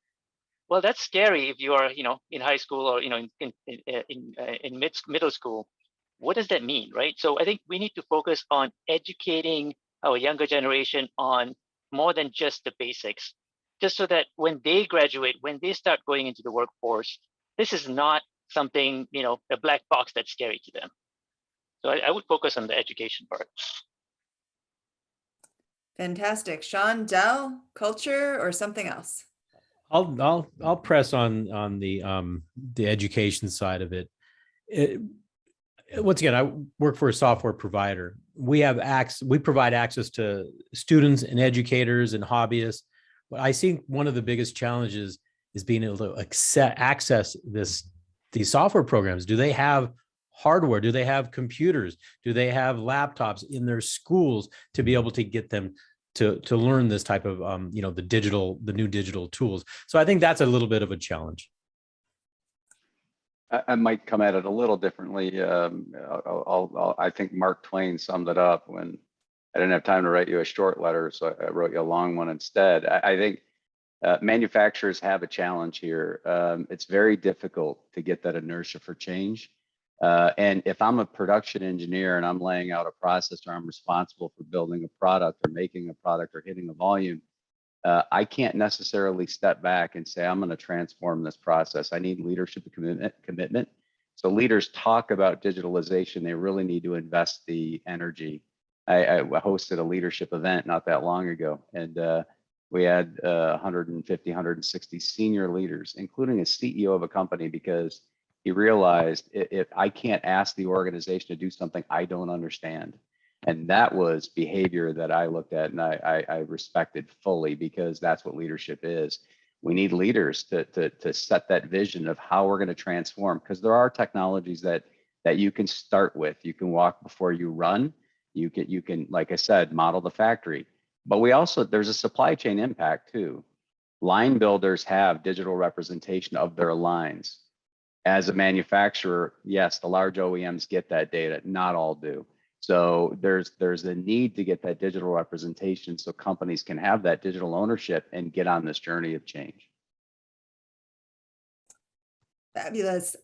Speaker 6: Well, that's scary if you are, in high school or, in middle school. What does that mean, right? So I think we need to focus on educating our younger generation on more than just the basics, just so that when they graduate, when they start going into the workforce, this is not something, a black box that's scary to them. So I would focus on the education part.
Speaker 2: Fantastic. Sean, Del, culture or something else?
Speaker 5: I'll press on the education side of it. Once again, I work for a software provider. We provide access to students and educators and hobbyists. But I think one of the biggest challenges is being able to access these software programs. Do they have hardware? Do they have computers? Do they have laptops in their schools to be able to get them to learn this type of the new digital tools? So I think that's a little bit of a challenge.
Speaker 8: I might come at it a little differently. I think Mark Twain summed it up when I didn't have time to write you a short letter, so I wrote you a long one instead. I think manufacturers have a challenge here. It's very difficult to get that inertia for change. And if I'm a production engineer and I'm laying out a process, or I'm responsible for building a product or making a product or hitting a volume, I can't necessarily step back and say, I'm going to transform this process. I need leadership and commitment. So leaders talk about digitalization. They really need to invest the energy. I hosted a leadership event not that long ago, and we had 150, 160 senior leaders, including a CEO of a company, because he realized if I can't ask the organization to do something I don't understand. And that was behavior that I looked at and I respected fully, because that's what leadership is. We need leaders to set that vision of how we're going to transform, because there are technologies that you can start with. You can walk before you run. You can, like I said, model the factory. But there's a supply chain impact too. Line builders have digital representation of their lines. As a manufacturer, yes, the large OEMs get that data, not all do. So there's a need to get that digital representation so companies can have that digital ownership and get on this journey of change.
Speaker 2: Fabulous.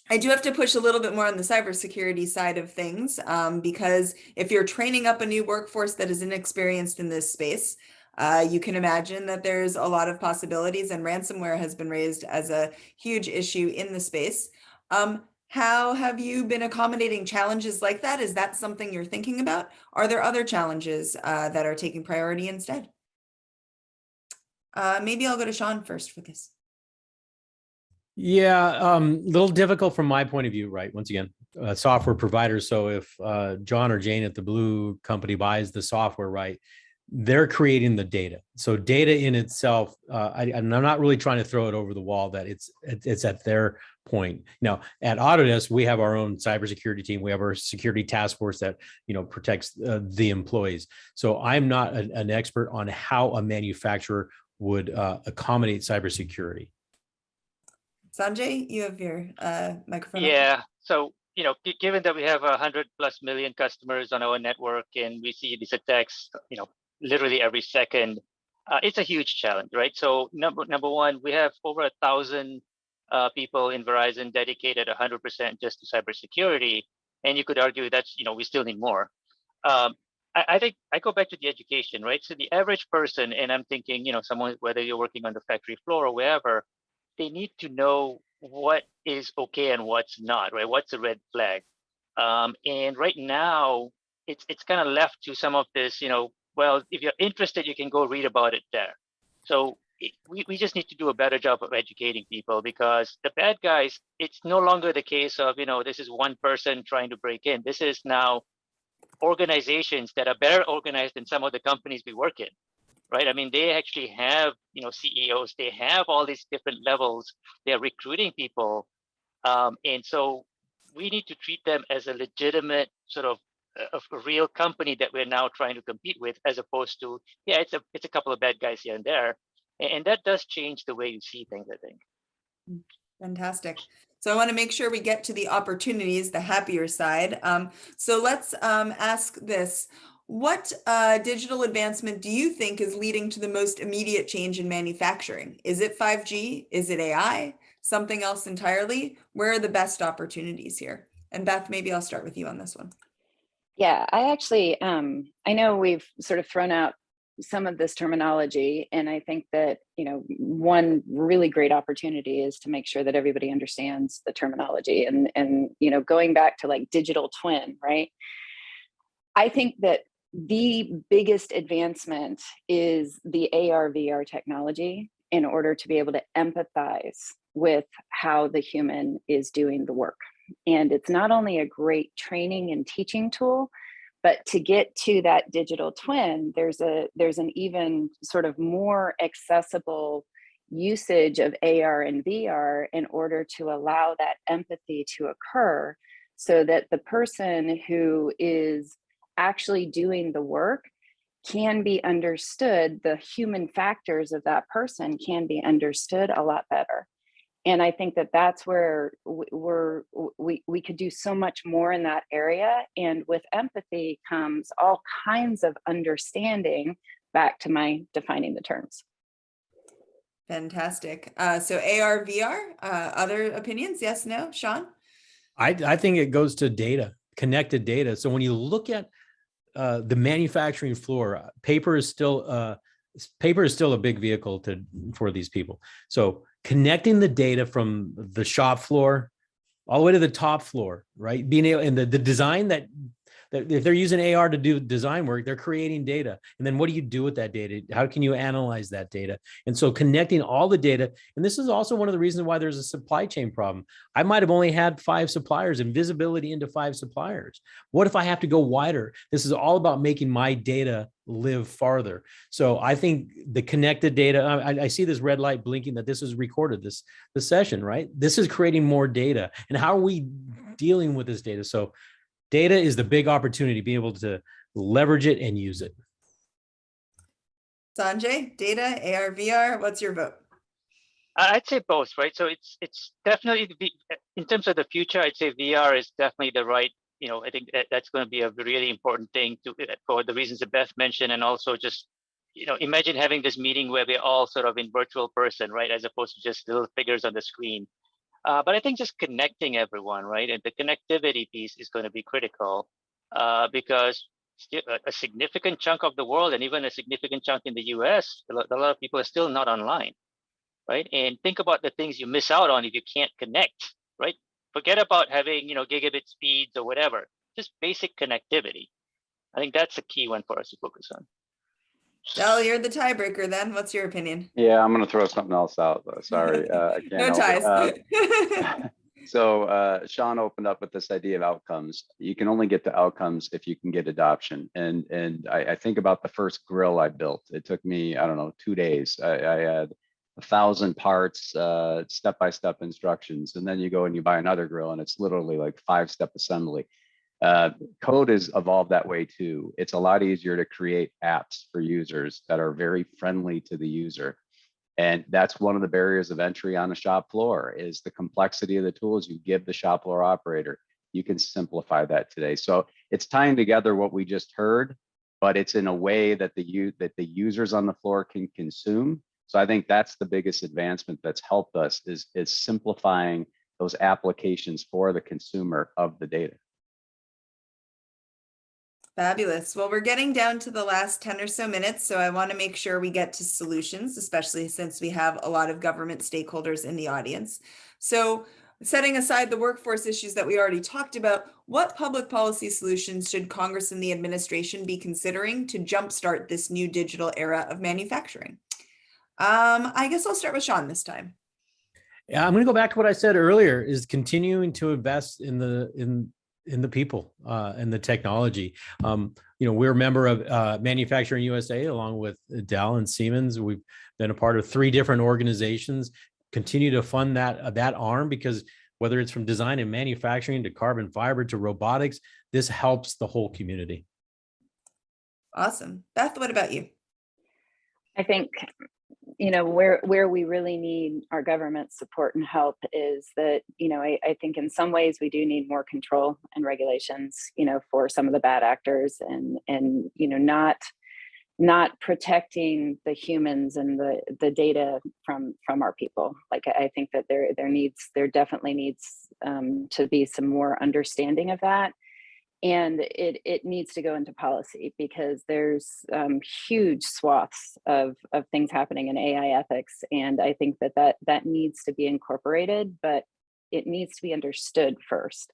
Speaker 2: I do have to push a little bit more on the cybersecurity side of things, because if you're training up a new workforce that is inexperienced in this space, you can imagine that there's a lot of possibilities, and ransomware has been raised as a huge issue in the space. How have you been accommodating challenges like that? Is that something you're thinking about? Are there other challenges that are taking priority instead? Maybe I'll go to Sean first for this.
Speaker 5: Yeah, little difficult from my point of view, right? Once again, software providers. So if John or Jane at the Blue company buys the software, right, they're creating the data. So data in itself, and I'm not really trying to throw it over the wall that it's at their point. Now, at Autodesk, we have our own cybersecurity team. We have our security task force that protects the employees. So I'm not an expert on how a manufacturer would accommodate cybersecurity.
Speaker 2: Sanjay, you have your microphone.
Speaker 6: Yeah. So, given that we have 100+ million customers on our network and we see these attacks, literally every second, it's a huge challenge, right? So number one, we have over 1,000 people in Verizon dedicated 100% just to cybersecurity, and you could argue that's we still need more. I think I go back to the education, right? So the average person, and I'm thinking, someone, whether you're working on the factory floor or wherever, they need to know what is okay and what's not, right? What's a red flag? And right now, it's kind of left to some of this, well, if you're interested, you can go read about it there. So we just need to do a better job of educating people, because the bad guys, it's no longer the case of, this is one person trying to break in. This is now organizations that are better organized than some of the companies we work in. Right. I mean, they actually have, CEOs, they have all these different levels, they're recruiting people. And so we need to treat them as a legitimate sort of a real company that we're now trying to compete with, as opposed to, yeah, it's a couple of bad guys here and there. And that does change the way you see things, I think.
Speaker 2: Fantastic. So I want to make sure we get to the opportunities, the happier side. So let's ask this. What digital advancement do you think is leading to the most immediate change in manufacturing? Is it 5G? Is it AI? Something else entirely? Where are the best opportunities here? And Beth, maybe I'll start with you on this one.
Speaker 7: Yeah, I actually, I know we've sort of thrown out some of this terminology, and I think that, one really great opportunity is to make sure that everybody understands the terminology, and going back to like digital twin, right? I think that the biggest advancement is the AR/VR technology in order to be able to empathize with how the human is doing the work. And it's not only a great training and teaching tool, but to get to that digital twin, there's an even sort of more accessible usage of AR and VR in order to allow that empathy to occur, so that the person who is actually doing the work can be understood, the human factors of that person can be understood a lot better. And I think that that's where we could do so much more in that area. And with empathy comes all kinds of understanding, back to my defining the terms.
Speaker 2: Fantastic. So AR, VR, other opinions? Yes, no, Sean?
Speaker 5: I think it goes to data, connected data. So when you look at the manufacturing floor, paper is still a big vehicle for these people. So connecting the data from the shop floor all the way to the top floor, right? Being able, and the design that if they're using AR to do design work, they're creating data. And then what do you do with that data? How can you analyze that data? And so connecting all the data, and this is also one of the reasons why there's a supply chain problem. I might have only had 5 suppliers and visibility into 5 suppliers. What if I have to go wider? This is all about making my data live farther. So I think the connected data, I see this red light blinking that this is recorded, this session, right? This is creating more data. And how are we dealing with this data? So data is the big opportunity to be able to leverage it and use it.
Speaker 2: Sanjay, data, AR, VR, what's your vote?
Speaker 6: I'd say both, right? So it's definitely, in terms of the future, I'd say VR is definitely the right, I think that's going to be a really important thing for the reasons that Beth mentioned. And also just, imagine having this meeting where we're all sort of in virtual person, right? As opposed to just little figures on the screen. But I think just connecting everyone, right? And the connectivity piece is going to be critical because a significant chunk of the world, and even a significant chunk in the US, a lot of people are still not online, right? And think about the things you miss out on if you can't connect, right? Forget about having, gigabit speeds or whatever, just basic connectivity. I think that's a key one for us to focus on.
Speaker 2: Del, you're the tiebreaker then. What's your opinion?
Speaker 8: Yeah, I'm going to throw something else out, though. Sorry, I can't
Speaker 2: No
Speaker 8: help it.
Speaker 2: ties.
Speaker 8: So Sean opened up with this idea of outcomes. You can only get to outcomes if you can get adoption. And I think about the first grill I built. It took me, I don't know, 2 days. I had 1,000 parts, step-by-step instructions. And then you go and you buy another grill and it's literally like 5-step assembly. Code has evolved that way too. It's a lot easier to create apps for users that are very friendly to the user. And that's one of the barriers of entry on the shop floor is the complexity of the tools you give the shop floor operator. You can simplify that today. So it's tying together what we just heard, but it's in a way that the users on the floor can consume. So I think that's the biggest advancement that's helped us is simplifying those applications for the consumer of the data.
Speaker 2: Fabulous. Well, we're getting down to the last 10 or so minutes, so I want to make sure we get to solutions, especially since we have a lot of government stakeholders in the audience. So setting aside the workforce issues that we already talked about, what public policy solutions should Congress and the administration be considering to jumpstart this new digital era of manufacturing? I guess I'll start with Sean this time.
Speaker 5: Yeah, I'm going to go back to what I said earlier, is continuing to invest in the people and the technology. We're a member of Manufacturing USA along with Dell and Siemens. We've been a part of 3 different organizations. Continue to fund that arm, because whether it's from design and manufacturing to carbon fiber to robotics, this helps the whole community.
Speaker 2: Awesome. Beth, what about you?
Speaker 7: I think, where we really need our government support and help is that, I think in some ways we do need more control and regulations, for some of the bad actors and not protecting the humans and the data from our people. Like, I think that there definitely needs to be some more understanding of that. And it needs to go into policy, because there's huge swaths of things happening in AI ethics. And I think that needs to be incorporated, but it needs to be understood first.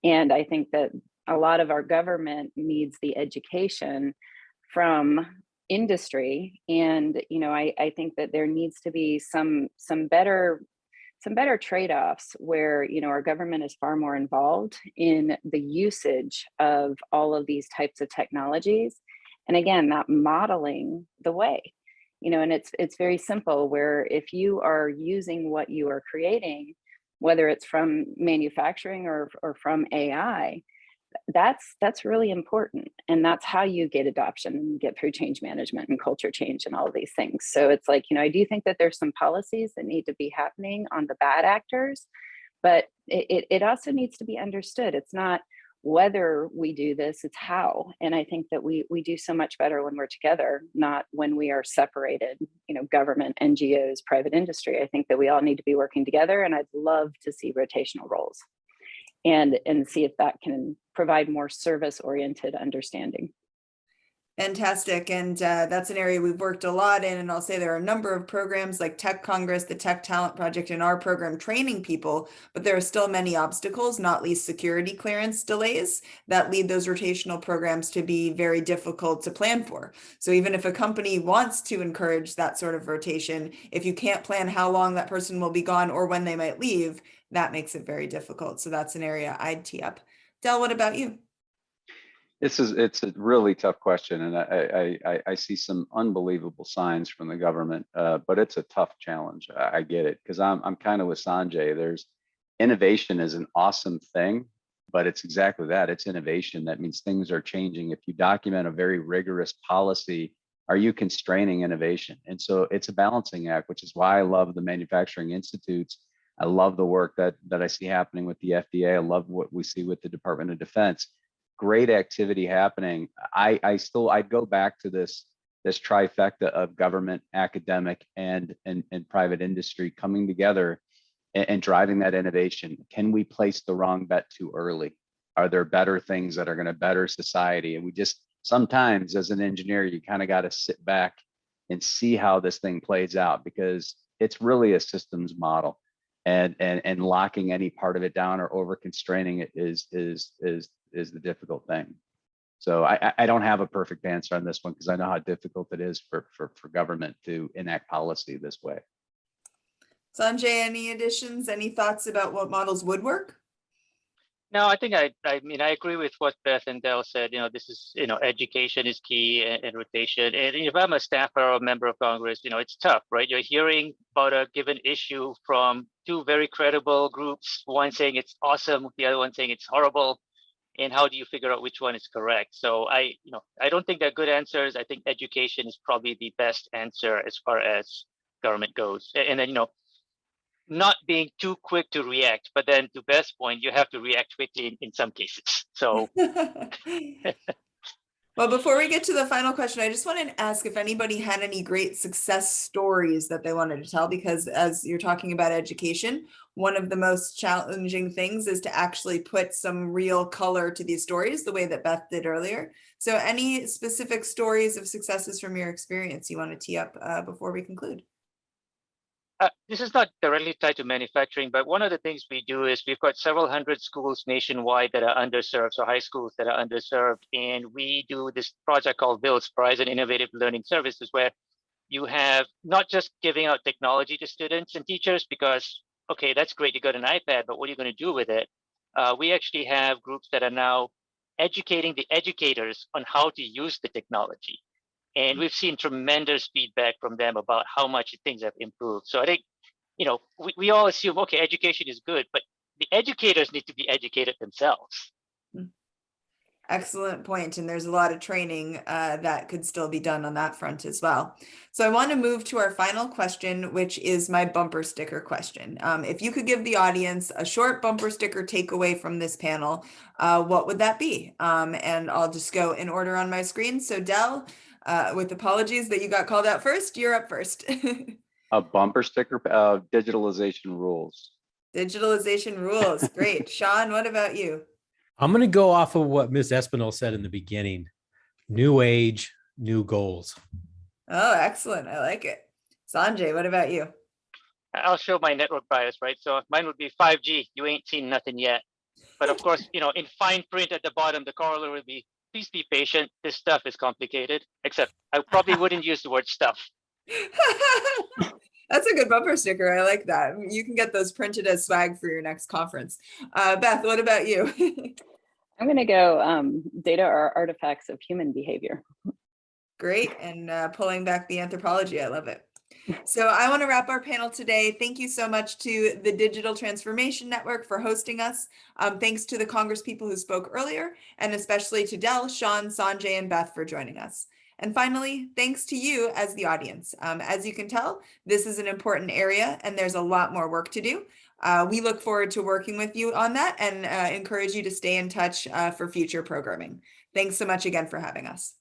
Speaker 7: And I think that a lot of our government needs the education from industry. And, I think that there needs to be some better trade-offs where, our government is far more involved in the usage of all of these types of technologies. And again, that modeling the way, and it's very simple, where if you are using what you are creating, whether it's from manufacturing or from AI, that's really important. And that's how you get adoption and get through change management and culture change and all of these things. So it's like, I do think that there's some policies that need to be happening on the bad actors, but it also needs to be understood. It's not whether we do this, it's how. And I think that we do so much better when we're together, not when we are separated, government, NGOs, private industry. I think that we all need to be working together, and I'd love to see rotational roles and see if that can provide more service-oriented understanding.
Speaker 2: Fantastic. And that's an area we've worked a lot in. And I'll say there are a number of programs like Tech Congress, the Tech Talent Project, and our program training people, but there are still many obstacles, not least security clearance delays, that lead those rotational programs to be very difficult to plan for. So even if a company wants to encourage that sort of rotation, if you can't plan how long that person will be gone or when they might leave, that makes it very difficult. So that's an area I'd tee up. Del, what about you?
Speaker 8: It's a really tough question, and I see some unbelievable signs from the government, but it's a tough challenge. I get it, because I'm kind of with Sanjay. There's innovation is an awesome thing, but it's exactly that. It's innovation. That means things are changing. If you document a very rigorous policy, are you constraining innovation? And so it's a balancing act, which is why I love the manufacturing institutes. I love the work that I see happening with the FDA. I love what we see with the Department of Defense. Great activity happening. I'd go back to this trifecta of government, academic, and private industry coming together and driving that innovation. Can we place the wrong bet too early? Are there better things that are going to better society? And we just sometimes, as an engineer, you kind of got to sit back and see how this thing plays out, because it's really a systems model. and locking any part of it down or over constraining it is the difficult thing. So I don't have a perfect answer on this one because I know how difficult it is for government to enact policy this way.
Speaker 2: Sanjay, any additions, any thoughts about what models would work?
Speaker 6: No, I think I mean, I agree with what Beth and Dell said. This is, education is key and rotation. And if I'm a staffer or a member of Congress, it's tough, right? You're hearing about a given issue from two very credible groups, one saying it's awesome, the other one saying it's horrible. And how do you figure out which one is correct? So I don't think they're good answers. I think education is probably the best answer as far as government goes. And then, not being too quick to react, but then to Beth's point, you have to react quickly in some cases. So,
Speaker 2: well, before we get to the final question, I just wanted to ask if anybody had any great success stories that they wanted to tell, because as you're talking about education, one of the most challenging things is to actually put some real color to these stories the way that Beth did earlier. So any specific stories of successes from your experience you want to tee up before we conclude?
Speaker 6: this is not directly tied to manufacturing, but one of the things we do is we've got several hundred schools nationwide that are underserved, so high schools that are underserved, and we do this project called VILS, Verizon Innovative Learning Services, where you have not just giving out technology to students and teachers because, okay, that's great, you got an iPad, but what are you going to do with it? We actually have groups that are now educating the educators on how to use the technology. And we've seen tremendous feedback from them about how much things have improved. So I think, we all assume, okay, education is good, but the educators need to be educated themselves.
Speaker 2: Excellent point. And there's a lot of training that could still be done on that front as well. So I want to move to our final question, which is my bumper sticker question. If you could give the audience a short bumper sticker takeaway from this panel, what would that be? And I'll just go in order on my screen. So Dell, with apologies that you got called out first, you're up first.
Speaker 8: A bumper sticker, digitalization rules.
Speaker 2: Digitalization rules. Great. Sean, what about you?
Speaker 5: I'm going to go off of what Ms. Espinal said in the beginning. New age, new goals.
Speaker 2: Oh, excellent. I like it. Sanjay, what about you?
Speaker 6: I'll show my network bias, right? So mine would be 5G. You ain't seen nothing yet. But of course, in fine print at the bottom, the corollary would be, please be patient. This stuff is complicated, except I probably wouldn't use the word stuff.
Speaker 2: That's a good bumper sticker. I like that. You can get those printed as swag for your next conference. Beth, what about you?
Speaker 7: I'm going to go data are artifacts of human behavior.
Speaker 2: Great. And pulling back the anthropology. I love it. So I want to wrap our panel today. Thank you so much to the Digital Transformation Network for hosting us. Thanks to the Congress people who spoke earlier, and especially to Dell, Sean, Sanjay, and Beth for joining us. And finally, thanks to you as the audience. As you can tell, this is an important area and there's a lot more work to do. We look forward to working with you on that and encourage you to stay in touch for future programming. Thanks so much again for having us.